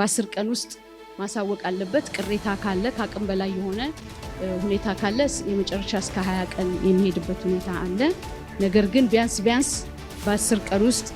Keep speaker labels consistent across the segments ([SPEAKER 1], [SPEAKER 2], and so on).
[SPEAKER 1] በ10 ቀን ውስጥ ማሳወቅ አለበት። ቅሬታ ካለ ከአቅም በላይ የሆነ ሁኔታ ካለ የመጨረሻ እስከ 20 ቀን የሚሄድበት ሁኔታ አለ። ነገር ግን ቢያንስ በ10 ቀን ውስጥ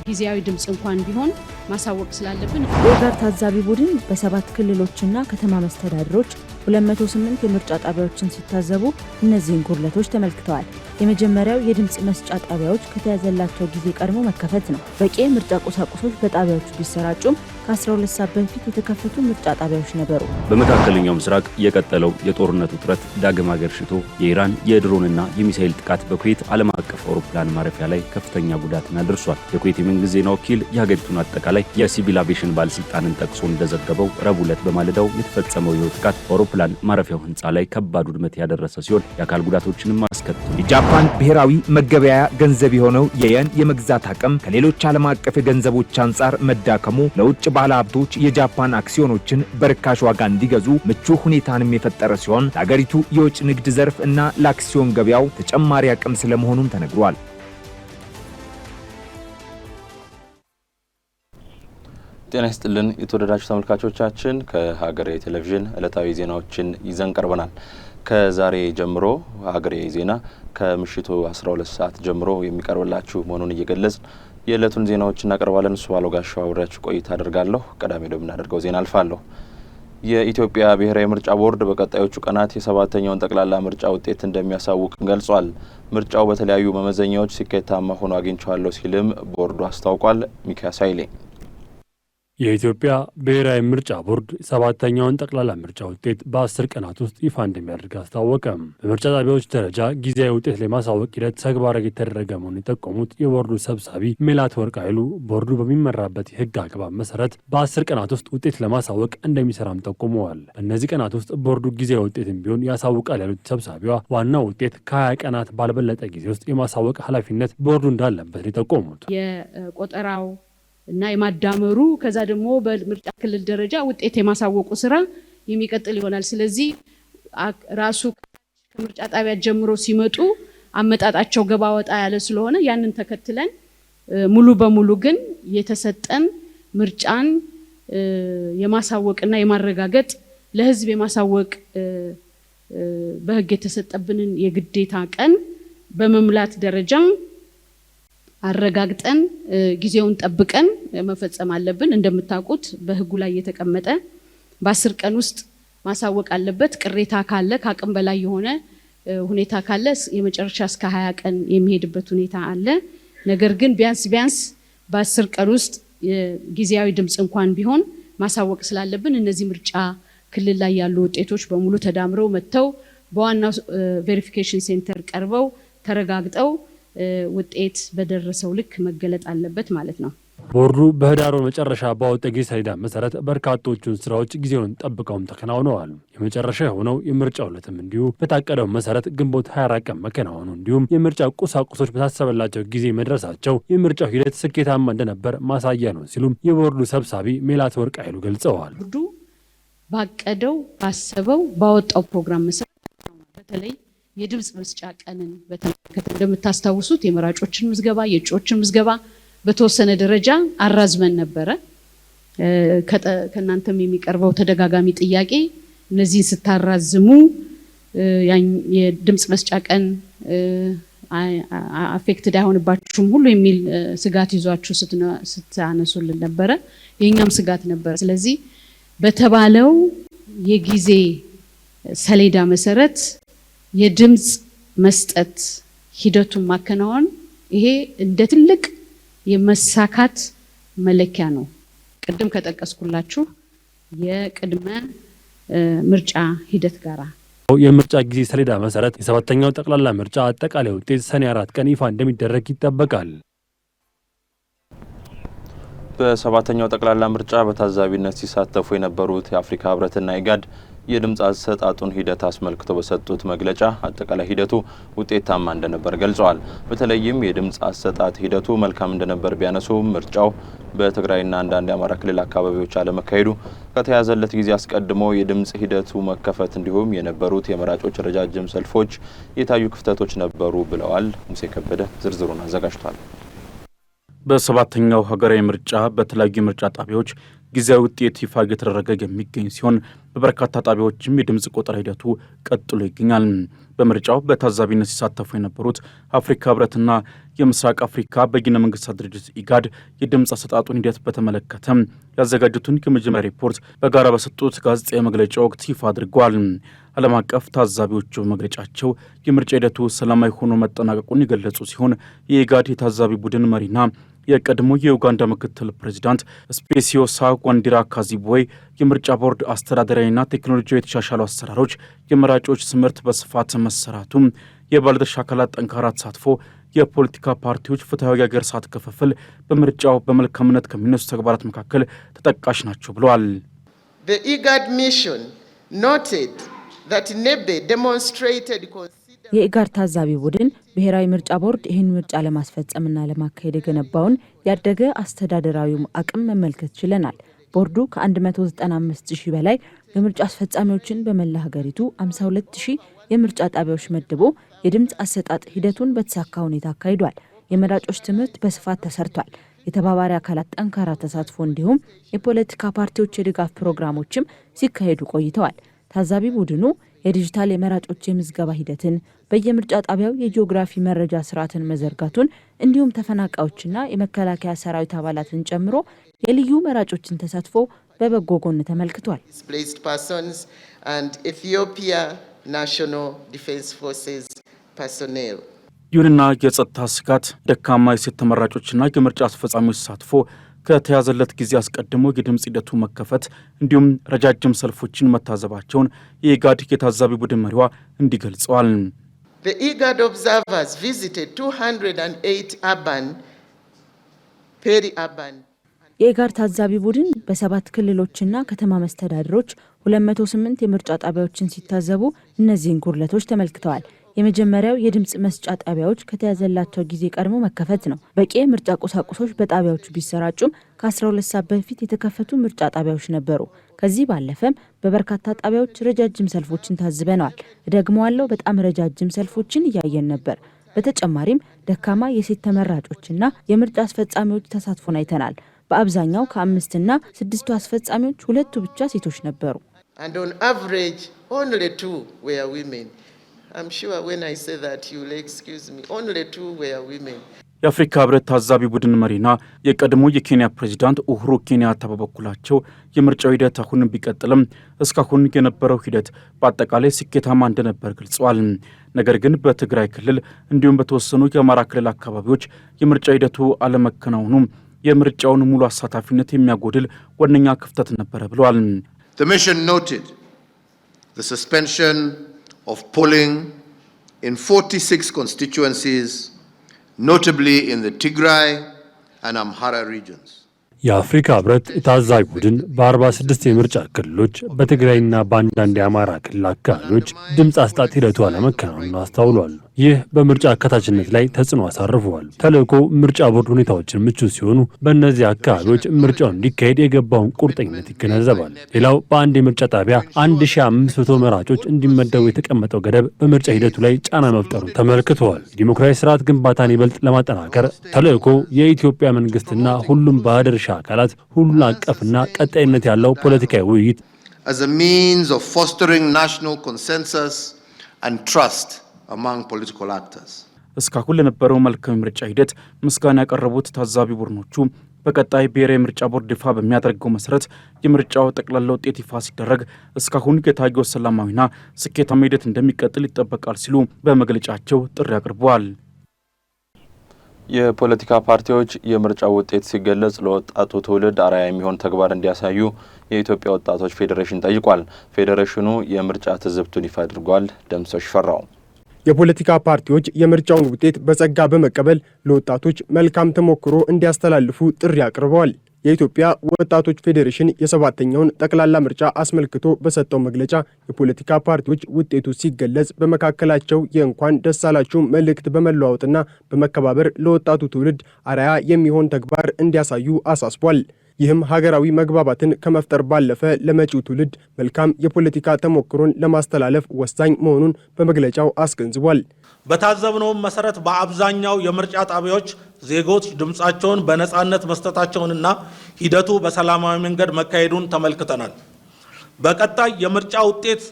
[SPEAKER 1] ጊዜያዊ ድምጽ እንኳን ቢሆን ማሳወቅ ስላለብን
[SPEAKER 2] የጋር ታዛቢ ቡድን በ7 ክልሎችና ከተማ መስተዳድሮች 208 የምርጫ ጣቢያዎችን ሲታዘቡ እነዚህን ጉድለቶች ተመልክተዋል። የመጀመሪያው የድምጽ መስጫ ጣቢያዎች ከተያዘላቸው ጊዜ ቀድሞ መከፈት ነው። በቂ ምርጫ ቁሳቁሶች በጣቢያዎቹ ቢሰራጩም ከ12 ሰዓት በፊት የተከፈቱ ምርጫ ጣቢያዎች ነበሩ።
[SPEAKER 3] በመካከለኛው ምስራቅ የቀጠለው የጦርነት ውጥረት ዳግም አገርሽቶ የኢራን የድሮንና የሚሳኤል ጥቃት በኩዌት ዓለም አቀፍ አውሮፕላን ማረፊያ ላይ ከፍተኛ ጉዳትን አድርሷል። የኩዌት የመንግስት ዜና ወኪል የሀገሪቱን አጠቃላይ የሲቪል አቪዬሽን ባለስልጣንን ጠቅሶ እንደዘገበው ረቡዕ ዕለት በማለዳው የተፈጸመው ይህ ጥቃት አውሮፕላን ማረፊያው ህንፃ ላይ ከባድ ውድመት ያደረሰ ሲሆን የአካል ጉዳቶችንም አስከትሏል።
[SPEAKER 4] የጃፓን ብሔራዊ መገበያያ ገንዘብ የሆነው የየን የመግዛት አቅም ከሌሎች ዓለም አቀፍ የገንዘቦች አንጻር መዳከሙ ለውጭ ባለሀብቶች የጃፓን አክሲዮኖችን በርካሽ ዋጋ እንዲገዙ ምቹ ሁኔታንም የፈጠረ ሲሆን ለሀገሪቱ የውጭ ንግድ ዘርፍ እና ለአክሲዮን ገበያው ተጨማሪ አቅም ስለመሆኑም ተነግሯል።
[SPEAKER 5] ጤና ይስጥልን የተወደዳችሁ ተመልካቾቻችን፣ ከሀገሬ ቴሌቪዥን ዕለታዊ ዜናዎችን ይዘን ቀርበናል። ከዛሬ ጀምሮ ሀገሬ ዜና ከምሽቱ 12 ሰዓት ጀምሮ የሚቀርብላችሁ መሆኑን እየገለጽን የዕለቱን ዜናዎች እናቀርባለን። እሱ ባለው ጋሻው አብሬያችሁ ቆይታ አደርጋለሁ። ቀዳሚ ወደምናደርገው ዜና አልፋለሁ። የኢትዮጵያ ብሔራዊ ምርጫ ቦርድ በቀጣዮቹ ቀናት የ7ኛውን ጠቅላላ ምርጫ ውጤት እንደሚያሳውቅ ገልጿል። ምርጫው በተለያዩ መመዘኛዎች ስኬታማ ሆኖ አግኝቻለሁ ሲልም ቦርዱ አስታውቋል። ሚካኤል ኃይሌ
[SPEAKER 6] የኢትዮጵያ ብሔራዊ ምርጫ ቦርድ 7ኛውን ጠቅላላ ምርጫ ውጤት በ10 ቀናት ውስጥ ይፋ እንደሚያደርግ አስታወቀ። በምርጫ ጣቢያዎች ደረጃ ጊዜያዊ ውጤት ለማሳወቅ ሂደት ተግባራዊ የተደረገ መሆኑን የጠቆሙት የቦርዱ ሰብሳቢ ሜላትወርቅ ኃይሉ ቦርዱ በሚመራበት የሕግ አግባብ መሰረት በ10 ቀናት ውስጥ ውጤት ለማሳወቅ እንደሚሰራም ጠቁመዋል። በእነዚህ ቀናት ውስጥ ቦርዱ ጊዜያዊ ውጤትም ቢሆን ያሳውቃል ያሉት ሰብሳቢዋ ዋናው ውጤት ከ20 ቀናት ባልበለጠ ጊዜ ውስጥ የማሳወቅ ኃላፊነት ቦርዱ እንዳለበት የጠቆሙት
[SPEAKER 1] የቆጠራው እና የማዳመሩ ከዛ ደግሞ በምርጫ ክልል ደረጃ ውጤት የማሳወቁ ስራ የሚቀጥል ይሆናል። ስለዚህ ራሱ ከምርጫ ጣቢያ ጀምሮ ሲመጡ አመጣጣቸው ገባ ወጣ ያለ ስለሆነ ያንን ተከትለን ሙሉ በሙሉ ግን የተሰጠን ምርጫን የማሳወቅና የማረጋገጥ ለህዝብ የማሳወቅ በህግ የተሰጠብንን የግዴታ ቀን በመምላት ደረጃ አረጋግጠን ጊዜውን ጠብቀን መፈጸም አለብን። እንደምታውቁት በህጉ ላይ የተቀመጠ በ10 ቀን ውስጥ ማሳወቅ አለበት። ቅሬታ ካለ ከአቅም በላይ የሆነ ሁኔታ ካለ የመጨረሻ እስከ 20 ቀን የሚሄድበት ሁኔታ አለ። ነገር ግን ቢያንስ በ10 ቀን ውስጥ ጊዜያዊ ድምጽ እንኳን ቢሆን ማሳወቅ ስላለብን እነዚህ ምርጫ ክልል ላይ ያሉ ውጤቶች በሙሉ ተዳምረው መጥተው በዋናው ቬሪፊኬሽን ሴንተር ቀርበው ተረጋግጠው ውጤት በደረሰው ልክ መገለጥ አለበት ማለት ነው።
[SPEAKER 6] ቦርዱ በህዳር ወር መጨረሻ ባወጣ ጊዜ ሰሌዳ መሰረት በርካቶቹን ስራዎች ጊዜውን ጠብቀውም ተከናውነዋል። የመጨረሻ የሆነው የምርጫው ዕለትም እንዲሁ በታቀደው መሰረት ግንቦት 24 ቀን መከናወኑ እንዲሁም የምርጫ ቁሳቁሶች በታሰበላቸው ጊዜ መድረሳቸው የምርጫው ሂደት ስኬታማ እንደነበር ማሳያ ነው ሲሉም የቦርዱ ሰብሳቢ ሜላትወርቅ ኃይሉ ገልጸዋል።
[SPEAKER 1] ቦርዱ ባቀደው ባሰበው ባወጣው ፕሮግራም መሰረት በተለይ የድምጽ መስጫ ቀንን በተመለከተ እንደምታስታውሱት የመራጮችን ምዝገባ የእጩዎችን ምዝገባ በተወሰነ ደረጃ አራዝመን ነበረ። ከናንተም የሚቀርበው ተደጋጋሚ ጥያቄ እነዚህን ስታራዝሙ የድምጽ መስጫ ቀን አፌክትድ አይሆንባችሁም ሁሉ የሚል ስጋት ይዟችሁ ስታነሱልን ነበረ። የኛም ስጋት ነበረ። ስለዚህ በተባለው የጊዜ ሰሌዳ መሰረት የድምጽ መስጠት ሂደቱን ማከናወን ይሄ እንደ ትልቅ የመሳካት መለኪያ ነው። ቅድም ከጠቀስኩላችሁ የቅድመ ምርጫ ሂደት ጋራ
[SPEAKER 6] የምርጫ ጊዜ ሰሌዳ መሰረት የ7ኛው ጠቅላላ ምርጫ አጠቃላይ ውጤት ሰኔ 4 ቀን ይፋ እንደሚደረግ ይጠበቃል።
[SPEAKER 5] በ7ኛው ጠቅላላ ምርጫ በታዛቢነት ሲሳተፉ የነበሩት የአፍሪካ ህብረትና ኢጋድ የድምጽ አሰጣጡን ሂደት አስመልክቶ በሰጡት መግለጫ አጠቃላይ ሂደቱ ውጤታማ እንደነበር ገልጸዋል። በተለይም የድምጽ አሰጣጥ ሂደቱ መልካም እንደነበር ቢያነሱ ምርጫው በትግራይና አንዳንድ የአማራ ክልል አካባቢዎች አለመካሄዱ ከተያዘለት ጊዜ አስቀድሞ የድምጽ ሂደቱ መከፈት እንዲሁም የነበሩት የመራጮች ረጃጅም ሰልፎች የታዩ ክፍተቶች ነበሩ ብለዋል። ሙሴ ከበደ ዝርዝሩን አዘጋጅቷል።
[SPEAKER 3] በ7ኛው ሀገራዊ ምርጫ በተለያዩ ምርጫ ጣቢያዎች
[SPEAKER 7] ጊዜያዊ ውጤት ይፋ እየተደረገ የሚገኝ ሲሆን በበርካታ ጣቢያዎችም የድምፅ ቆጠራ ሂደቱ ቀጥሎ ይገኛል። በምርጫው በታዛቢነት ሲሳተፉ የነበሩት አፍሪካ ህብረትና የምስራቅ አፍሪካ በይነ መንግስታት ድርጅት ኢጋድ የድምፅ አሰጣጡን ሂደት በተመለከተ ያዘጋጁትን የመጀመሪያ ሪፖርት በጋራ በሰጡት ጋዜጣዊ መግለጫ ወቅት ይፋ አድርገዋል። ዓለም አቀፍ ታዛቢዎቹ በመግለጫቸው የምርጫ ሂደቱ ሰላማዊ ሆኖ መጠናቀቁን የገለጹ ሲሆን የኢጋድ የታዛቢ ቡድን መሪና የቀድሞ የኡጋንዳ ምክትል ፕሬዚዳንት ስፔሲዮሳ ዋንዲራ ካዚቦይ የምርጫ ቦርድ አስተዳደራዊና ቴክኖሎጂያዊ የተሻሻሉ አሰራሮች፣ የመራጮች ትምህርት በስፋት መሰራቱ፣ የባለድርሻ አካላት ጠንካራ ተሳትፎ፣ የፖለቲካ ፓርቲዎች ፍትሐዊ የሀገር ሰዓት ክፍፍል በምርጫው በመልካምነት ከሚነሱ ተግባራት መካከል ተጠቃሽ ናቸው ብለዋል።
[SPEAKER 8] The IGAD mission noted that NEBE demonstrated
[SPEAKER 2] የኢጋድ ታዛቢ ቡድን ብሔራዊ ምርጫ ቦርድ ይህን ምርጫ ለማስፈጸምና ለማካሄድ የገነባውን ያደገ አስተዳደራዊ አቅም መመልከት ችለናል። ቦርዱ ከ195,000 በላይ የምርጫ አስፈጻሚዎችን በመላ ሀገሪቱ 52,000 የምርጫ ጣቢያዎች መድቦ የድምፅ አሰጣጥ ሂደቱን በተሳካ ሁኔታ አካሂዷል። የመራጮች ትምህርት በስፋት ተሰርቷል። የተባባሪ አካላት ጠንካራ ተሳትፎ እንዲሁም የፖለቲካ ፓርቲዎች የድጋፍ ፕሮግራሞችም ሲካሄዱ ቆይተዋል። ታዛቢ ቡድኑ የዲጂታል የመራጮች የምዝገባ ሂደትን፣ በየምርጫ ጣቢያው የጂኦግራፊ መረጃ ስርዓትን መዘርጋቱን እንዲሁም ተፈናቃዮችና የመከላከያ ሰራዊት አባላትን ጨምሮ የልዩ መራጮችን ተሳትፎ በበጎ ጎን ተመልክቷል።
[SPEAKER 7] ይሁንና የጸጥታ ስጋት፣ ደካማ የሴት ተመራጮችና የምርጫ አስፈጻሚዎች ተሳትፎ ከተያዘለት ጊዜ አስቀድሞ የድምፅ ሂደቱ መከፈት እንዲሁም ረጃጅም ሰልፎችን መታዘባቸውን የኢጋድ የታዛቢ ቡድን መሪዋ እንዲህ ገልጸዋል።
[SPEAKER 8] The IGAD observers visited 208 urban, peri-urban.
[SPEAKER 2] የኢጋድ ታዛቢ ቡድን በ7 ክልሎችና ከተማ መስተዳድሮች 208 የምርጫ ጣቢያዎችን ሲታዘቡ እነዚህን ጉድለቶች ተመልክተዋል። የመጀመሪያው የድምፅ መስጫ ጣቢያዎች ከተያዘላቸው ጊዜ ቀድሞ መከፈት ነው። በቂ የምርጫ ቁሳቁሶች በጣቢያዎቹ ቢሰራጩም ከ12 ሰዓት በፊት የተከፈቱ ምርጫ ጣቢያዎች ነበሩ። ከዚህ ባለፈም በበርካታ ጣቢያዎች ረጃጅም ሰልፎችን ታዝበነዋል። እደግመዋለሁ፣ በጣም ረጃጅም ሰልፎችን እያየን ነበር። በተጨማሪም ደካማ የሴት ተመራጮችና የምርጫ አስፈጻሚዎች ተሳትፎን አይተናል። በአብዛኛው ከ5 እና 6 አስፈጻሚዎች 2 ብቻ ሴቶች ነበሩ።
[SPEAKER 8] And on average, only 2 were women. I'm sure when I say that you will excuse me. Only 2 were women.
[SPEAKER 7] የአፍሪካ ህብረት ታዛቢ ቡድን መሪና የቀድሞ የኬንያ ፕሬዚዳንት ኡሁሩ ኬንያታ በበኩላቸው የምርጫው ሂደት አሁን ቢቀጥልም እስካሁን የነበረው ሂደት በአጠቃላይ ስኬታማ እንደነበር ገልጸዋል። ነገር ግን በትግራይ ክልል እንዲሁም በተወሰኑ የአማራ ክልል አካባቢዎች የምርጫ ሂደቱ አለመከናወኑ የምርጫውን ሙሉ አሳታፊነት የሚያጎድል ዋነኛ ክፍተት ነበረ ብለዋል።
[SPEAKER 9] The mission noted the suspension of polling in 46 constituencies, notably in the Tigray and Amhara regions.
[SPEAKER 6] የአፍሪካ ህብረት ታዛቢ ቡድን በ46 የምርጫ ክልሎች በትግራይና በአንዳንድ የአማራ ክልል አካባቢዎች ድምፅ አሰጣጥ ሂደቱ አለመከናወኑን አስተውሏል። ይህ በምርጫ አካታችነት ላይ ተጽዕኖ አሳርፈዋል። ተልእኮ ምርጫ ቦርድ ሁኔታዎችን ምቹ ሲሆኑ በእነዚህ አካባቢዎች ምርጫው እንዲካሄድ የገባውን ቁርጠኝነት ይገነዘባል። ሌላው በአንድ የምርጫ ጣቢያ 1500 መራጮች እንዲመደቡ የተቀመጠው ገደብ በምርጫ ሂደቱ ላይ ጫና መፍጠሩን ተመልክተዋል። ዲሞክራሲ ስርዓት ግንባታን ይበልጥ ለማጠናከር ተልእኮ የኢትዮጵያ መንግስትና ሁሉም ባለድርሻ አካላት ሁሉን አቀፍና ቀጣይነት ያለው ፖለቲካዊ ውይይት
[SPEAKER 9] as a means of fostering national consensus and trust among political actors.
[SPEAKER 7] እስካሁን ለነበረው መልካም ምርጫ ሂደት ምስጋና ያቀረቡት ታዛቢ ቡድኖቹ በቀጣይ ብሔራዊ ምርጫ ቦርድ ይፋ በሚያደርገው መሰረት የምርጫው ጠቅላላ ውጤት ይፋ ሲደረግ እስካሁን የታየው ሰላማዊና ስኬታማ ሂደት እንደሚቀጥል ይጠበቃል ሲሉ በመግለጫቸው ጥሪ አቅርበዋል።
[SPEAKER 5] የፖለቲካ ፓርቲዎች የምርጫው ውጤት ሲገለጽ ለወጣቱ ትውልድ አርአያ የሚሆን ተግባር እንዲያሳዩ የኢትዮጵያ ወጣቶች ፌዴሬሽን ጠይቋል። ፌዴሬሽኑ የምርጫ ትዝብቱን ይፋ አድርጓል። ደምሰሽ ፈራው
[SPEAKER 10] የፖለቲካ ፓርቲዎች የምርጫውን ውጤት በጸጋ በመቀበል ለወጣቶች መልካም ተሞክሮ እንዲያስተላልፉ ጥሪ አቅርበዋል። የኢትዮጵያ ወጣቶች ፌዴሬሽን የ7ኛውን ጠቅላላ ምርጫ አስመልክቶ በሰጠው መግለጫ የፖለቲካ ፓርቲዎች ውጤቱ ሲገለጽ በመካከላቸው የእንኳን ደስ አላችሁ መልእክት በመለዋወጥና በመከባበር ለወጣቱ ትውልድ አርአያ የሚሆን ተግባር እንዲያሳዩ አሳስቧል። ይህም ሀገራዊ መግባባትን ከመፍጠር ባለፈ ለመጪው ትውልድ መልካም የፖለቲካ ተሞክሮን ለማስተላለፍ ወሳኝ መሆኑን በመግለጫው አስገንዝቧል።
[SPEAKER 11] በታዘብነውም መሰረት በአብዛኛው የምርጫ ጣቢያዎች ዜጎች ድምጻቸውን በነጻነት መስጠታቸውንና ሂደቱ በሰላማዊ መንገድ መካሄዱን ተመልክተናል። በቀጣይ የምርጫ ውጤት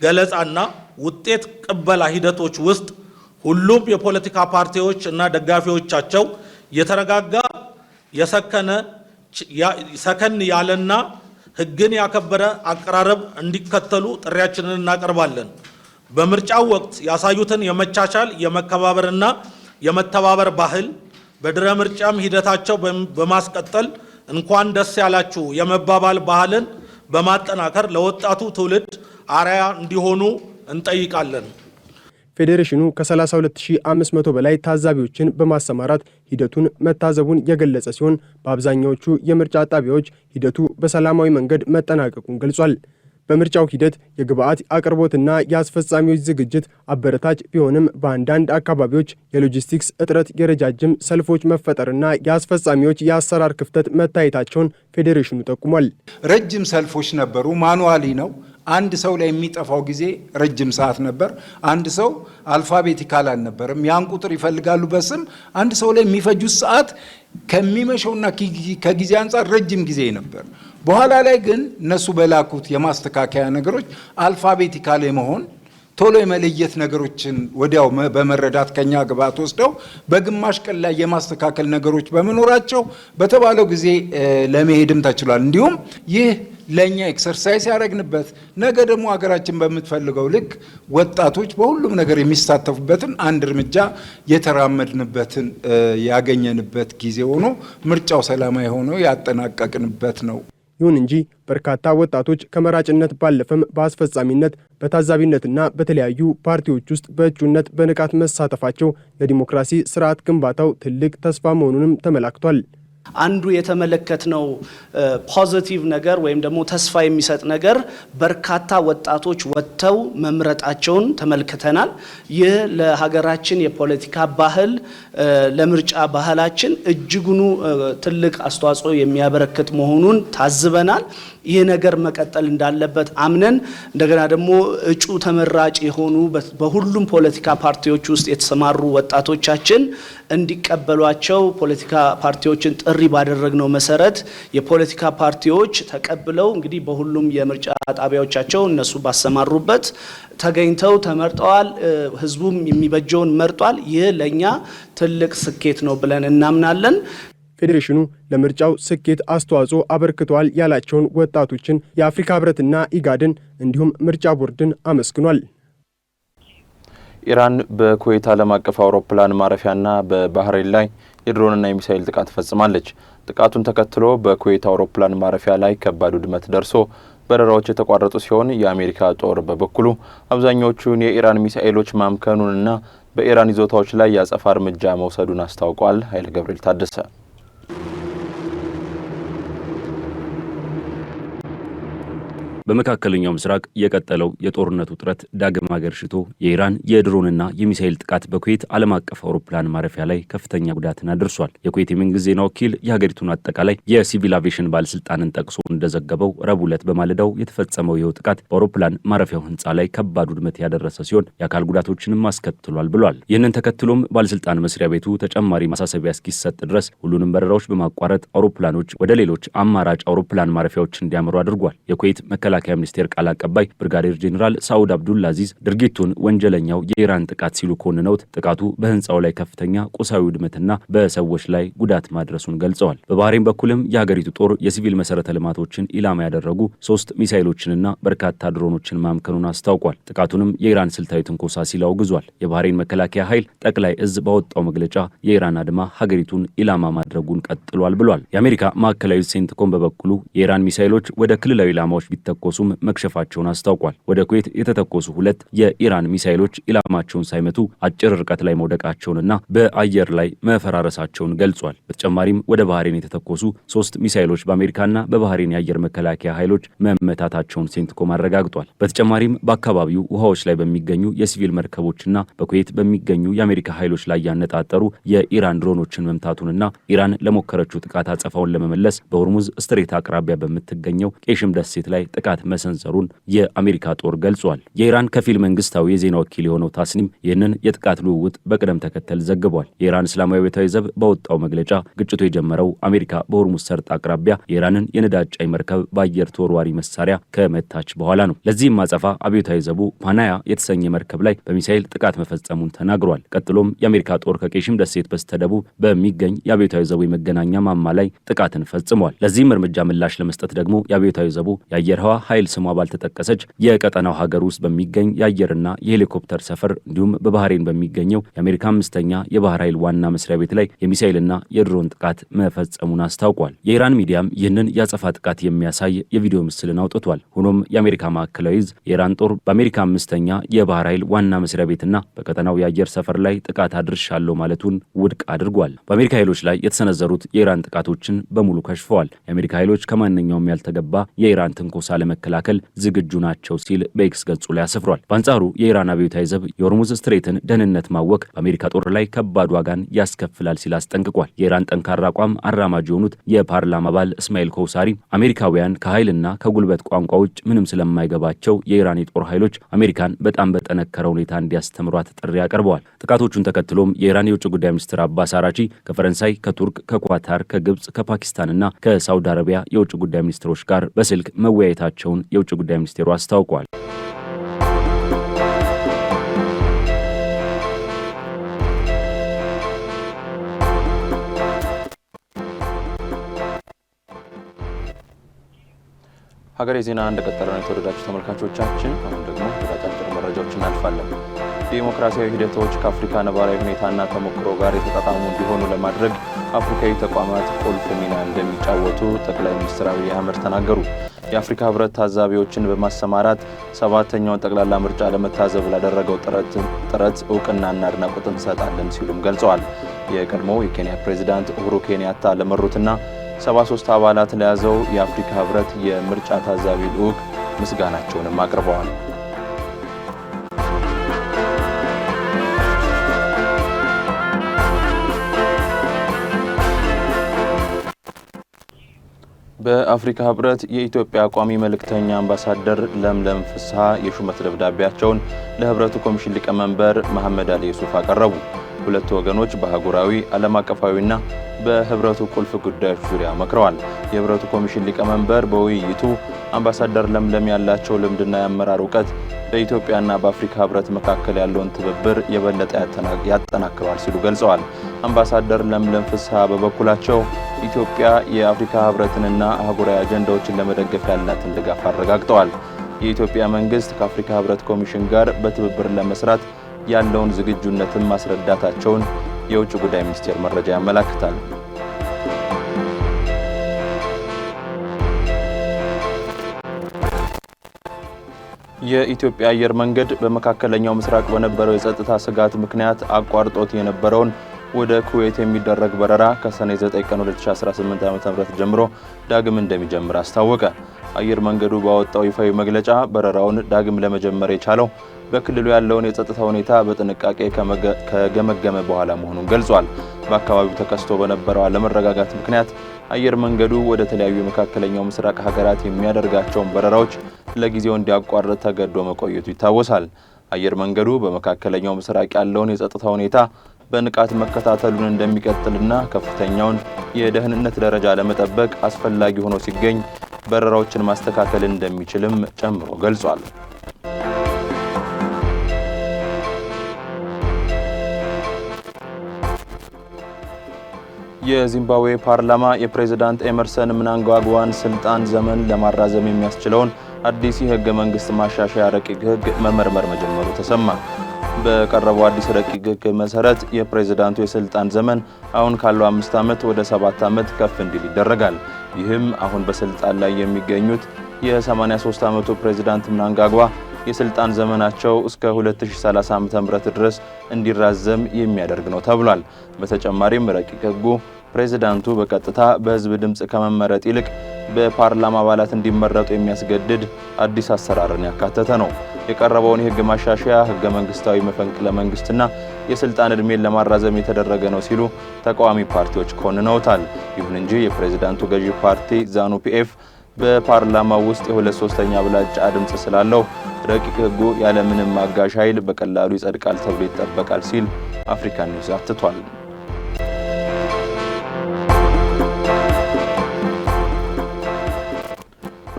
[SPEAKER 11] ገለጻና ውጤት ቅበላ ሂደቶች ውስጥ ሁሉም የፖለቲካ ፓርቲዎች እና ደጋፊዎቻቸው የተረጋጋ ሰከን ያለና ሕግን ያከበረ አቀራረብ እንዲከተሉ ጥሪያችንን እናቀርባለን። በምርጫው ወቅት ያሳዩትን የመቻቻል የመከባበርና የመተባበር ባህል በድረ ምርጫም ሂደታቸው በማስቀጠል እንኳን ደስ ያላችሁ የመባባል ባህልን በማጠናከር ለወጣቱ ትውልድ አርአያ እንዲሆኑ እንጠይቃለን።
[SPEAKER 10] ፌዴሬሽኑ ከ32500 በላይ ታዛቢዎችን በማሰማራት ሂደቱን መታዘቡን የገለጸ ሲሆን በአብዛኛዎቹ የምርጫ ጣቢያዎች ሂደቱ በሰላማዊ መንገድ መጠናቀቁን ገልጿል። በምርጫው ሂደት የግብአት አቅርቦትና የአስፈጻሚዎች ዝግጅት አበረታች ቢሆንም በአንዳንድ አካባቢዎች የሎጂስቲክስ እጥረት፣ የረጃጅም ሰልፎች መፈጠርና የአስፈጻሚዎች የአሰራር ክፍተት መታየታቸውን ፌዴሬሽኑ ጠቁሟል።
[SPEAKER 12] ረጅም ሰልፎች ነበሩ። ማኑዋሊ ነው። አንድ ሰው ላይ የሚጠፋው ጊዜ ረጅም ሰዓት ነበር። አንድ ሰው አልፋቤቲካል አልነበረም። ያን ቁጥር ይፈልጋሉ በስም አንድ ሰው ላይ የሚፈጁት ሰዓት ከሚመሸውና ከጊዜ አንጻር ረጅም ጊዜ ነበር። በኋላ ላይ ግን እነሱ በላኩት የማስተካከያ ነገሮች አልፋቤቲካል የመሆን ቶሎ የመለየት ነገሮችን ወዲያው በመረዳት ከኛ ግብአት ወስደው በግማሽ ቀን ላይ የማስተካከል ነገሮች በመኖራቸው በተባለው ጊዜ ለመሄድም ተችሏል። እንዲሁም ይህ ለኛ ኤክሰርሳይዝ ያደረግንበት ነገ ደግሞ ሀገራችን በምትፈልገው ልክ ወጣቶች በሁሉም ነገር የሚሳተፉበትን አንድ እርምጃ የተራመድንበትን ያገኘንበት ጊዜ ሆኖ ምርጫው ሰላማዊ ሆኖ ያጠናቀቅንበት ነው።
[SPEAKER 10] ይሁን እንጂ በርካታ ወጣቶች ከመራጭነት ባለፈም በአስፈጻሚነት በታዛቢነትና በተለያዩ ፓርቲዎች ውስጥ በእጩነት በንቃት መሳተፋቸው ለዲሞክራሲ ስርዓት ግንባታው ትልቅ ተስፋ መሆኑንም ተመላክቷል።
[SPEAKER 13] አንዱ የተመለከትነው ፖዚቲቭ ነገር ወይም ደግሞ ተስፋ የሚሰጥ ነገር በርካታ ወጣቶች ወጥተው መምረጣቸውን ተመልክተናል። ይህ ለሀገራችን የፖለቲካ ባህል ለምርጫ ባህላችን እጅጉኑ ትልቅ አስተዋጽኦ የሚያበረክት መሆኑን ታዝበናል። ይህ ነገር መቀጠል እንዳለበት አምነን እንደገና ደግሞ እጩ ተመራጭ የሆኑ በሁሉም ፖለቲካ ፓርቲዎች ውስጥ የተሰማሩ ወጣቶቻችን እንዲቀበሏቸው ፖለቲካ ፓርቲዎችን ጥሪ ባደረግነው መሰረት የፖለቲካ ፓርቲዎች ተቀብለው እንግዲህ በሁሉም የምርጫ ጣቢያዎቻቸው እነሱ ባሰማሩበት ተገኝተው ተመርጠዋል። ህዝቡም የሚበጀውን መርጧል። ይህ ለኛ ትልቅ ስኬት ነው ብለን እናምናለን።
[SPEAKER 10] ፌዴሬሽኑ ለምርጫው ስኬት አስተዋጽኦ አበርክተዋል ያላቸውን ወጣቶችን የአፍሪካ ህብረትና ኢጋድን እንዲሁም ምርጫ ቦርድን አመስግኗል።
[SPEAKER 5] ኢራን በኩዌት ዓለም አቀፍ አውሮፕላን ማረፊያና በባህሬን ላይ የድሮንና የሚሳኤል ጥቃት ፈጽማለች። ጥቃቱን ተከትሎ በኩዌት አውሮፕላን ማረፊያ ላይ ከባድ ውድመት ደርሶ በረራዎች የተቋረጡ ሲሆን የአሜሪካ ጦር በበኩሉ አብዛኞቹን የኢራን ሚሳኤሎች ማምከኑንና በኢራን ይዞታዎች ላይ የአጸፋ እርምጃ መውሰዱን አስታውቋል። ኃይለ ገብርኤል ታደሰ
[SPEAKER 3] በመካከለኛው ምስራቅ የቀጠለው የጦርነት ውጥረት ዳግም አገርሽቶ የኢራን የድሮንና የሚሳኤል ጥቃት በኩዌት ዓለም አቀፍ አውሮፕላን ማረፊያ ላይ ከፍተኛ ጉዳትን አድርሷል። የኩዌት የመንግስት ዜና ወኪል የሀገሪቱን አጠቃላይ የሲቪል አቪዬሽን ባለስልጣንን ጠቅሶ እንደዘገበው ረቡዕ ዕለት በማለዳው የተፈጸመው ይኸው ጥቃት በአውሮፕላን ማረፊያው ህንፃ ላይ ከባድ ውድመት ያደረሰ ሲሆን የአካል ጉዳቶችንም አስከትሏል ብሏል። ይህንን ተከትሎም ባለስልጣን መስሪያ ቤቱ ተጨማሪ ማሳሰቢያ እስኪሰጥ ድረስ ሁሉንም በረራዎች በማቋረጥ አውሮፕላኖች ወደ ሌሎች አማራጭ አውሮፕላን ማረፊያዎች እንዲያመሩ አድርጓል። የኩዌት መከላከያ ሚኒስቴር ቃል አቀባይ ብርጋዴር ጄኔራል ሳዑድ አብዱልአዚዝ ድርጊቱን ወንጀለኛው የኢራን ጥቃት ሲሉ ኮንነውት ጥቃቱ በህንፃው ላይ ከፍተኛ ቁሳዊ ውድመትና በሰዎች ላይ ጉዳት ማድረሱን ገልጸዋል። በባህሬን በኩልም የሀገሪቱ ጦር የሲቪል መሰረተ ልማቶችን ኢላማ ያደረጉ 3 ሚሳኤሎችንና በርካታ ድሮኖችን ማምከኑን አስታውቋል። ጥቃቱንም የኢራን ስልታዊ ትንኮሳ ሲል አውግዟል። የባህሬን መከላከያ ኃይል ጠቅላይ እዝ ባወጣው መግለጫ የኢራን አድማ ሀገሪቱን ኢላማ ማድረጉን ቀጥሏል ብሏል። የአሜሪካ ማዕከላዊ ሴንትኮም በበኩሉ የኢራን ሚሳኤሎች ወደ ክልላዊ ኢላማዎች ቢተኮ ቢተኮሱም መክሸፋቸውን አስታውቋል። ወደ ኩዌት የተተኮሱ 2 የኢራን ሚሳኤሎች ኢላማቸውን ሳይመቱ አጭር ርቀት ላይ መውደቃቸውንና በአየር ላይ መፈራረሳቸውን ገልጿል። በተጨማሪም ወደ ባህሬን የተተኮሱ 3 ሚሳኤሎች በአሜሪካና በባህሬን የአየር መከላከያ ኃይሎች መመታታቸውን ሴንትኮም አረጋግጧል። በተጨማሪም በአካባቢው ውሃዎች ላይ በሚገኙ የሲቪል መርከቦችና በኩዌት በሚገኙ የአሜሪካ ኃይሎች ላይ ያነጣጠሩ የኢራን ድሮኖችን መምታቱንና ኢራን ለሞከረችው ጥቃት አጸፋውን ለመመለስ በሆርሙዝ ስትሬት አቅራቢያ በምትገኘው ቄሽም ደሴት ላይ ጥቃት መሰንዘሩን የአሜሪካ ጦር ገልጿል። የኢራን ከፊል መንግስታዊ የዜና ወኪል የሆነው ታስኒም ይህንን የጥቃት ልውውጥ በቅደም ተከተል ዘግቧል። የኢራን እስላማዊ ቤታዊ ዘብ ባወጣው መግለጫ ግጭቱ የጀመረው አሜሪካ በሆርሙዝ ሰርጥ አቅራቢያ የኢራንን የነዳጅ ጫኝ መርከብ በአየር ተወርዋሪ መሳሪያ ከመታች በኋላ ነው። ለዚህም ማጸፋ አብዮታዊ ዘቡ ፓናያ የተሰኘ መርከብ ላይ በሚሳኤል ጥቃት መፈጸሙን ተናግሯል። ቀጥሎም የአሜሪካ ጦር ከቄሽም ደሴት በስተደቡብ በሚገኝ የአብዮታዊ ዘቡ የመገናኛ ማማ ላይ ጥቃትን ፈጽሟል። ለዚህም እርምጃ ምላሽ ለመስጠት ደግሞ የአብዮታዊ ዘቡ የአየር ህዋ ኃይል ስሟ ባልተጠቀሰች የቀጠናው ሀገር ውስጥ በሚገኝ የአየርና የሄሊኮፕተር ሰፈር እንዲሁም በባህሬን በሚገኘው የአሜሪካ 5ኛ የባህር ኃይል ዋና መስሪያ ቤት ላይ የሚሳኤልና የድሮን ጥቃት መፈጸሙን አስታውቋል። የኢራን ሚዲያም ይህንን ያጸፋ ጥቃት የሚያሳይ የቪዲዮ ምስልን አውጥቷል። ሆኖም የአሜሪካ ማዕከላዊ ዕዝ የኢራን ጦር በአሜሪካ 5ኛ የባህር ኃይል ዋና መስሪያ ቤትና በቀጠናው የአየር ሰፈር ላይ ጥቃት አድርሻለሁ ማለቱን ውድቅ አድርጓል። በአሜሪካ ኃይሎች ላይ የተሰነዘሩት የኢራን ጥቃቶችን በሙሉ ከሽፈዋል። የአሜሪካ ኃይሎች ከማንኛውም ያልተገባ የኢራን ትንኮሳ ለመከላከል ዝግጁ ናቸው ሲል በኤክስ ገጹ ላይ አስፍሯል። በአንጻሩ የኢራን አብዮታዊ ዘብ የሆርሙዝ ስትሬትን ደህንነት ማወክ በአሜሪካ ጦር ላይ ከባድ ዋጋን ያስከፍላል ሲል አስጠንቅቋል። የኢራን ጠንካራ አቋም አራማጅ የሆኑት የፓርላማ አባል እስማኤል ኮውሳሪ አሜሪካውያን ከኃይልና ከጉልበት ቋንቋ ውጭ ምንም ስለማይገባቸው የኢራን የጦር ኃይሎች አሜሪካን በጣም በጠነከረ ሁኔታ እንዲያስተምሯት ጥሪ አቅርበዋል። ጥቃቶቹን ተከትሎም የኢራን የውጭ ጉዳይ ሚኒስትር አባስ አራቺ ከፈረንሳይ፣ ከቱርክ፣ ከኳታር፣ ከግብጽ፣ ከፓኪስታንና ከሳውዲ አረቢያ የውጭ ጉዳይ ሚኒስትሮች ጋር በስልክ መወያየታቸውን የውጭ ጉዳይ ሚኒስቴሩ አስታውቋል።
[SPEAKER 5] ሀገሬ ዜና እንደቀጠለ ነው። የተወደዳችሁ ተመልካቾቻችን፣ አሁን ደግሞ ወደ አጫጭር መረጃዎች እናልፋለን። ዲሞክራሲያዊ ሂደቶች ከአፍሪካ ነባራዊ ሁኔታና ተሞክሮ ጋር የተጣጣሙ እንዲሆኑ ለማድረግ አፍሪካዊ ተቋማት ቁልፍ ሚና እንደሚጫወቱ ጠቅላይ ሚኒስትር አብይ አህመድ ተናገሩ። የአፍሪካ ህብረት ታዛቢዎችን በማሰማራት 7ኛውን ጠቅላላ ምርጫ ለመታዘብ ላደረገው ጥረት እውቅናና አድናቆት እንሰጣለን ሲሉም ገልጸዋል። የቀድሞው የኬንያ ፕሬዝዳንት ኡሁሩ ኬንያታ ለመሩትና 73 አባላት ለያዘው የአፍሪካ ህብረት የምርጫ ታዛቢ ልዑክ ምስጋናቸውንም አቅርበዋል። በአፍሪካ ህብረት የኢትዮጵያ ቋሚ መልእክተኛ አምባሳደር ለምለም ፍስሐ የሹመት ደብዳቤያቸውን ለህብረቱ ኮሚሽን ሊቀመንበር መሐመድ አሊ ዩሱፍ አቀረቡ። ሁለቱ ወገኖች በአህጉራዊ ዓለም አቀፋዊና በህብረቱ ቁልፍ ጉዳዮች ዙሪያ መክረዋል። የህብረቱ ኮሚሽን ሊቀመንበር በውይይቱ አምባሳደር ለምለም ያላቸው ልምድና የአመራር እውቀት በኢትዮጵያና በአፍሪካ ህብረት መካከል ያለውን ትብብር የበለጠ ያጠናክረዋል ሲሉ ገልጸዋል። አምባሳደር ለምለም ፍስሐ በበኩላቸው ኢትዮጵያ የአፍሪካ ህብረትንና አህጉራዊ አጀንዳዎችን ለመደገፍ ያላትን ድጋፍ አረጋግጠዋል። የኢትዮጵያ መንግስት ከአፍሪካ ህብረት ኮሚሽን ጋር በትብብር ለመስራት ያለውን ዝግጁነትን ማስረዳታቸውን የውጭ ጉዳይ ሚኒስቴር መረጃ ያመለክታል። የኢትዮጵያ አየር መንገድ በመካከለኛው ምስራቅ በነበረው የጸጥታ ስጋት ምክንያት አቋርጦት የነበረውን ወደ ኩዌት የሚደረግ በረራ ከሰኔ 9 ቀን 2018 ዓ.ም ጀምሮ ዳግም እንደሚጀምር አስታወቀ። አየር መንገዱ ባወጣው ይፋዊ መግለጫ በረራውን ዳግም ለመጀመር የቻለው በክልሉ ያለውን የጸጥታ ሁኔታ በጥንቃቄ ከገመገመ በኋላ መሆኑን ገልጿል። በአካባቢው ተከስቶ በነበረው አለመረጋጋት ምክንያት አየር መንገዱ ወደ ተለያዩ የመካከለኛው ምስራቅ ሀገራት የሚያደርጋቸውን በረራዎች ለጊዜው እንዲያቋርጥ ተገዶ መቆየቱ ይታወሳል። አየር መንገዱ በመካከለኛው ምስራቅ ያለውን የጸጥታ ሁኔታ በንቃት መከታተሉን እንደሚቀጥልና ከፍተኛውን የደህንነት ደረጃ ለመጠበቅ አስፈላጊ ሆኖ ሲገኝ በረራዎችን ማስተካከል እንደሚችልም ጨምሮ ገልጿል። የዚምባብዌ ፓርላማ የፕሬዝዳንት ኤመርሰን ምናንጋግዋን ስልጣን ዘመን ለማራዘም የሚያስችለውን አዲስ የህገ መንግስት ማሻሻያ ረቂቅ ህግ መመርመር መጀመሩ ተሰማ። በቀረበው አዲስ ረቂቅ ህግ መሰረት የፕሬዝዳንቱ የስልጣን ዘመን አሁን ካለው 5 ዓመት ወደ 7 ዓመት ከፍ እንዲል ይደረጋል። ይህም አሁን በስልጣን ላይ የሚገኙት የ83 ዓመቱ ፕሬዝዳንት ምናንጋግዋ የስልጣን ዘመናቸው እስከ 2030 ዓ.ም ድረስ እንዲራዘም የሚያደርግ ነው ተብሏል። በተጨማሪም ረቂቅ ሕጉ ፕሬዝዳንቱ በቀጥታ በህዝብ ድምጽ ከመመረጥ ይልቅ በፓርላማ አባላት እንዲመረጡ የሚያስገድድ አዲስ አሰራርን ያካተተ ነው። የቀረበውን የህግ ማሻሻያ ህገ መንግስታዊ መፈንቅለ መንግስትና የስልጣን እድሜን ለማራዘም የተደረገ ነው ሲሉ ተቃዋሚ ፓርቲዎች ኮንነውታል። ይሁን እንጂ የፕሬዝዳንቱ ገዢ ፓርቲ ዛኑ ፒኤፍ በፓርላማው ውስጥ የ2/3 አብላጫ ድምጽ ስላለው ረቂቅ ህጉ ያለምንም አጋዥ ኃይል በቀላሉ ይጸድቃል ተብሎ ይጠበቃል ሲል አፍሪካ ኒውስ አትቷል።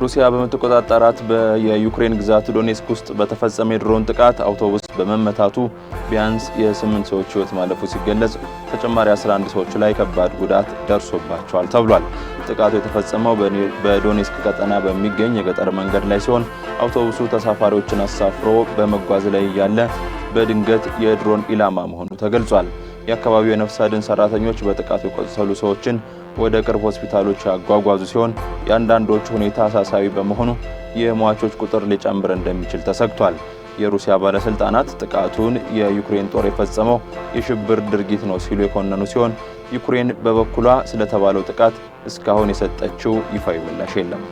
[SPEAKER 5] ሩሲያ በምትቆጣጠራት የዩክሬን ግዛት ዶኔስክ ውስጥ በተፈጸመ የድሮን ጥቃት አውቶቡስ በመመታቱ ቢያንስ የ8 ሰዎች ህይወት ማለፉ ሲገለጽ ተጨማሪ 11 ሰዎች ላይ ከባድ ጉዳት ደርሶባቸዋል ተብሏል። ጥቃቱ የተፈጸመው በዶኔስክ ቀጠና በሚገኝ የገጠር መንገድ ላይ ሲሆን አውቶቡሱ ተሳፋሪዎችን አሳፍሮ በመጓዝ ላይ ያለ በድንገት የድሮን ኢላማ መሆኑ ተገልጿል። የአካባቢው የነፍስ አድን ሰራተኞች በጥቃቱ የቆሰሉ ሰዎችን ወደ ቅርብ ሆስፒታሎች ያጓጓዙ ሲሆን የአንዳንዶቹ ሁኔታ አሳሳቢ በመሆኑ የሟቾች ቁጥር ሊጨምር እንደሚችል ተሰግቷል። የሩሲያ ባለስልጣናት ጥቃቱን የዩክሬን ጦር የፈጸመው የሽብር ድርጊት ነው ሲሉ የኮነኑ ሲሆን ዩክሬን በበኩሏ ስለተባለው ጥቃት እስካሁን የሰጠችው ይፋዊ ምላሽ የለም።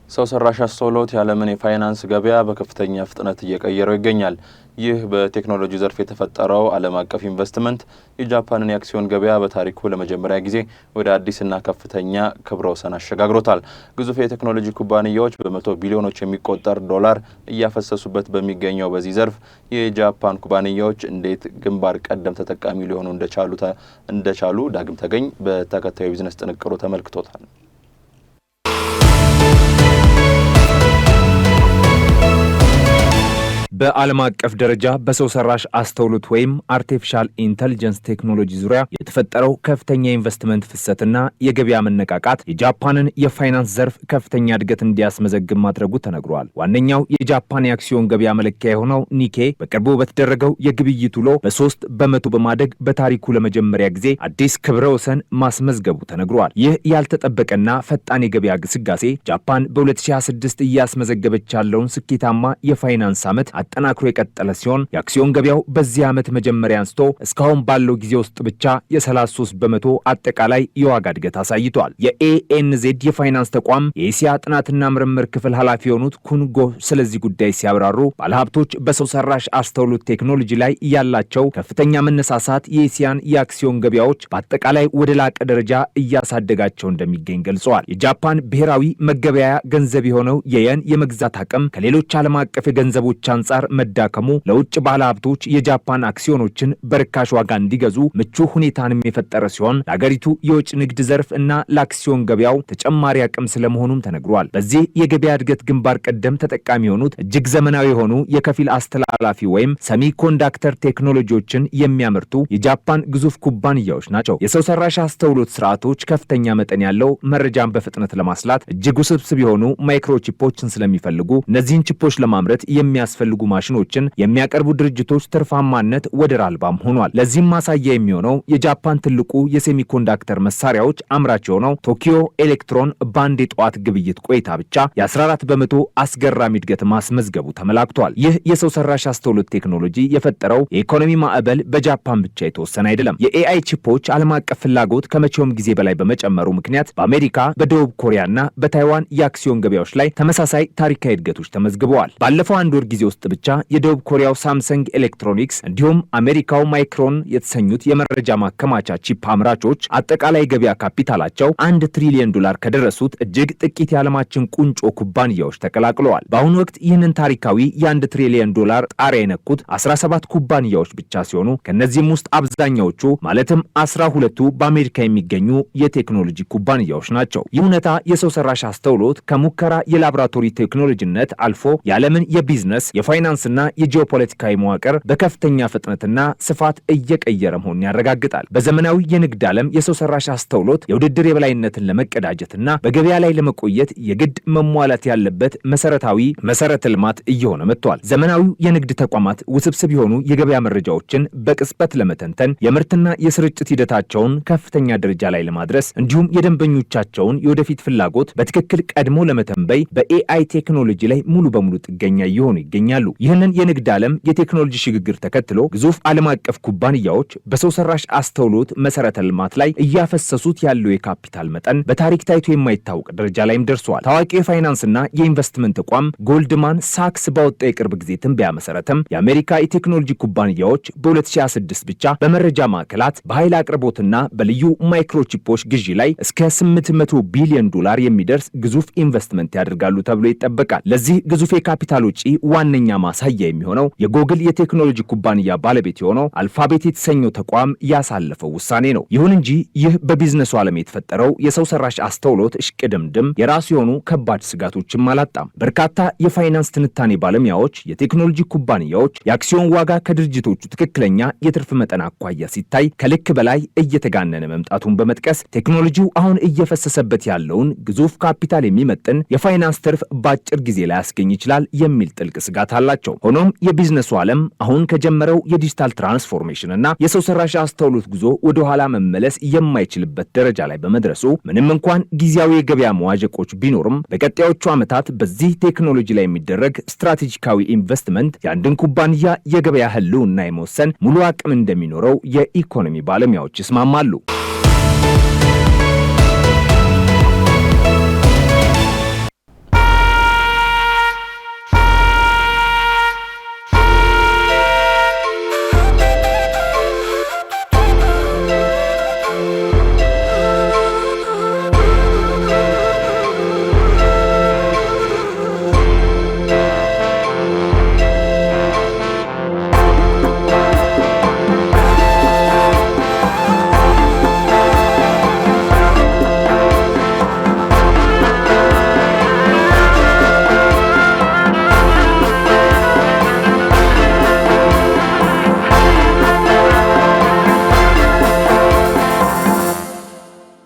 [SPEAKER 5] ሰው ሰራሽ አስተውሎት የዓለምን የፋይናንስ ገበያ በከፍተኛ ፍጥነት እየቀየረው ይገኛል። ይህ በቴክኖሎጂ ዘርፍ የተፈጠረው ዓለም አቀፍ ኢንቨስትመንት የጃፓንን የአክሲዮን ገበያ በታሪኩ ለመጀመሪያ ጊዜ ወደ አዲስና ከፍተኛ ክብረ ወሰን አሸጋግሮታል። ግዙፍ የቴክኖሎጂ ኩባንያዎች በመቶ ቢሊዮኖች የሚቆጠር ዶላር እያፈሰሱበት በሚገኘው በዚህ ዘርፍ የጃፓን ኩባንያዎች እንዴት ግንባር ቀደም ተጠቃሚ ሊሆኑ እንደቻሉ ዳግም ተገኝ በተከታዩ ቢዝነስ ጥንቅሩ ተመልክቶታል።
[SPEAKER 4] በዓለም አቀፍ ደረጃ በሰው ሰራሽ አስተውሎት ወይም አርቲፊሻል ኢንተሊጀንስ ቴክኖሎጂ ዙሪያ የተፈጠረው ከፍተኛ ኢንቨስትመንት ፍሰትና የገበያ መነቃቃት የጃፓንን የፋይናንስ ዘርፍ ከፍተኛ እድገት እንዲያስመዘግብ ማድረጉ ተነግሯል። ዋነኛው የጃፓን የአክሲዮን ገበያ መለኪያ የሆነው ኒኬ በቅርቡ በተደረገው የግብይት ውሎ በ3 በመቶ በማደግ በታሪኩ ለመጀመሪያ ጊዜ አዲስ ክብረ ወሰን ማስመዝገቡ ተነግሯል። ይህ ያልተጠበቀና ፈጣን የገበያ ግስጋሴ ጃፓን በ2026 እያስመዘገበች ያለውን ስኬታማ የፋይናንስ ዓመት አጠናክሮ የቀጠለ ሲሆን የአክሲዮን ገበያው በዚህ ዓመት መጀመሪያ አንስቶ እስካሁን ባለው ጊዜ ውስጥ ብቻ የ33 በመቶ አጠቃላይ የዋጋ እድገት አሳይቷል። የኤኤንዜድ የፋይናንስ ተቋም የኤሲያ ጥናትና ምርምር ክፍል ኃላፊ የሆኑት ኩንጎ ስለዚህ ጉዳይ ሲያብራሩ ባለሀብቶች በሰው ሰራሽ አስተውሎት ቴክኖሎጂ ላይ ያላቸው ከፍተኛ መነሳሳት የኤሲያን የአክሲዮን ገበያዎች በአጠቃላይ ወደ ላቀ ደረጃ እያሳደጋቸው እንደሚገኝ ገልጸዋል። የጃፓን ብሔራዊ መገበያያ ገንዘብ የሆነው የየን የመግዛት አቅም ከሌሎች ዓለም አቀፍ የገንዘቦች አንጻር መዳከሙ ለውጭ ባለሀብቶች የጃፓን አክሲዮኖችን በርካሽ ዋጋ እንዲገዙ ምቹ ሁኔታንም የፈጠረ ሲሆን ለሀገሪቱ የውጭ ንግድ ዘርፍ እና ለአክሲዮን ገበያው ተጨማሪ አቅም ስለመሆኑም ተነግሯል። በዚህ የገበያ እድገት ግንባር ቀደም ተጠቃሚ የሆኑት እጅግ ዘመናዊ የሆኑ የከፊል አስተላላፊ ወይም ሰሚ ኮንዳክተር ቴክኖሎጂዎችን የሚያመርቱ የጃፓን ግዙፍ ኩባንያዎች ናቸው። የሰው ሰራሽ አስተውሎት ስርዓቶች ከፍተኛ መጠን ያለው መረጃን በፍጥነት ለማስላት እጅግ ውስብስብ የሆኑ ማይክሮቺፖችን ስለሚፈልጉ እነዚህን ቺፖች ለማምረት የሚያስፈልጉ ማሽኖችን የሚያቀርቡ ድርጅቶች ትርፋማነት ወደር አልባም ሆኗል። ለዚህም ማሳያ የሚሆነው የጃፓን የጃፓን ትልቁ የሴሚኮንዳክተር መሳሪያዎች አምራች የሆነው ቶኪዮ ኤሌክትሮን በአንድ የጠዋት ግብይት ቆይታ ብቻ የ14 በመቶ አስገራሚ እድገት ማስመዝገቡ ተመላክቷል። ይህ የሰው ሰራሽ አስተውሎት ቴክኖሎጂ የፈጠረው የኢኮኖሚ ማዕበል በጃፓን ብቻ የተወሰነ አይደለም። የኤአይ ቺፖች ዓለም አቀፍ ፍላጎት ከመቼውም ጊዜ በላይ በመጨመሩ ምክንያት በአሜሪካ፣ በደቡብ ኮሪያና በታይዋን የአክሲዮን ገበያዎች ላይ ተመሳሳይ ታሪካዊ እድገቶች ተመዝግበዋል። ባለፈው አንድ ወር ጊዜ ውስጥ ብቻ የደቡብ ኮሪያው ሳምሰንግ ኤሌክትሮኒክስ እንዲሁም አሜሪካው ማይክሮን የተሰኙት የመረጃ ማከማቻ ቺፕ አምራቾች አጠቃላይ ገበያ ካፒታላቸው $1 ትሪሊዮን ከደረሱት እጅግ ጥቂት የዓለማችን ቁንጮ ኩባንያዎች ተቀላቅለዋል። በአሁኑ ወቅት ይህንን ታሪካዊ የ$1 ትሪሊዮን ጣሪያ የነኩት 17 ኩባንያዎች ብቻ ሲሆኑ ከነዚህም ውስጥ አብዛኛዎቹ ማለትም 12ቱ በአሜሪካ የሚገኙ የቴክኖሎጂ ኩባንያዎች ናቸው። ይህ እውነታ የሰው ሰራሽ አስተውሎት ከሙከራ የላቦራቶሪ ቴክኖሎጂነት አልፎ የዓለምን የቢዝነስ የፋይናንስና የጂኦፖለቲካዊ መዋቅር በከፍተኛ ፍጥነትና ስፋት እየቀየረ መሆኑን ያረጋግጣል። በዘመናዊ የንግድ ዓለም የሰው ሰራሽ አስተውሎት የውድድር የበላይነትን ለመቀዳጀትና በገበያ ላይ ለመቆየት የግድ መሟላት ያለበት መሰረታዊ መሰረተ ልማት እየሆነ መጥቷል። ዘመናዊው የንግድ ተቋማት ውስብስብ የሆኑ የገበያ መረጃዎችን በቅጽበት ለመተንተን የምርትና የስርጭት ሂደታቸውን ከፍተኛ ደረጃ ላይ ለማድረስ እንዲሁም የደንበኞቻቸውን የወደፊት ፍላጎት በትክክል ቀድሞ ለመተንበይ በኤአይ ቴክኖሎጂ ላይ ሙሉ በሙሉ ጥገኛ እየሆኑ ይገኛሉ። ይህንን የንግድ ዓለም የቴክኖሎጂ ሽግግር ተከትሎ ግዙፍ ዓለም አቀፍ ኩባንያዎች በሰው ሰራሽ አስተውሎት መሰረተ ልማት ላይ እያፈሰሱት ያለው የካፒታል መጠን በታሪክ ታይቶ የማይታወቅ ደረጃ ላይም ደርሷል። ታዋቂው የፋይናንስና የኢንቨስትመንት ተቋም ጎልድማን ሳክስ ባወጣው የቅርብ ጊዜ ትንበያ መሰረትም የአሜሪካ የቴክኖሎጂ ኩባንያዎች በ2026 ብቻ በመረጃ ማዕከላት በኃይል አቅርቦትና በልዩ ማይክሮቺፖች ግዢ ላይ እስከ $800 ቢሊዮን የሚደርስ ግዙፍ ኢንቨስትመንት ያደርጋሉ ተብሎ ይጠበቃል። ለዚህ ግዙፍ የካፒታል ውጪ ዋነኛ ማሳያ የሚሆነው የጎግል የቴክኖሎጂ ኩባንያ ባለቤት የሆነው አልፋቤት የተሰኘው ተቋም ያሳለፈው ውሳኔ ነው። ይሁን እንጂ ይህ በቢዝነሱ ዓለም የተፈጠረው የሰው ሰራሽ አስተውሎት እሽቅድምድም የራሱ የሆኑ ከባድ ስጋቶችም አላጣም። በርካታ የፋይናንስ ትንታኔ ባለሙያዎች የቴክኖሎጂ ኩባንያዎች የአክሲዮን ዋጋ ከድርጅቶቹ ትክክለኛ የትርፍ መጠን አኳያ ሲታይ ከልክ በላይ እየተጋነነ መምጣቱን በመጥቀስ ቴክኖሎጂው አሁን እየፈሰሰበት ያለውን ግዙፍ ካፒታል የሚመጥን የፋይናንስ ትርፍ በአጭር ጊዜ ላይ ያስገኝ ይችላል የሚል ጥልቅ ስጋት አላቸው። ሆኖም የቢዝነሱ ዓለም አሁን ከጀመረው የዲጂታል ትራንስፎርሜሽን እና የሰው ሰራሽ አስተውሎት ጉዞ ወደ ኋላ መመለስ የማይችልበት ደረጃ ላይ በመድረሱ ምንም እንኳን ጊዜያዊ የገበያ መዋዠቆች ቢኖርም በቀጣዮቹ ዓመታት በዚህ ቴክኖሎጂ ላይ የሚደረግ ስትራቴጂካዊ ኢንቨስትመንት የአንድን ኩባንያ የገበያ ህልውና የመወሰን ሙሉ አቅም እንደሚኖረው የኢኮኖሚ ባለሙያዎች ይስማማሉ።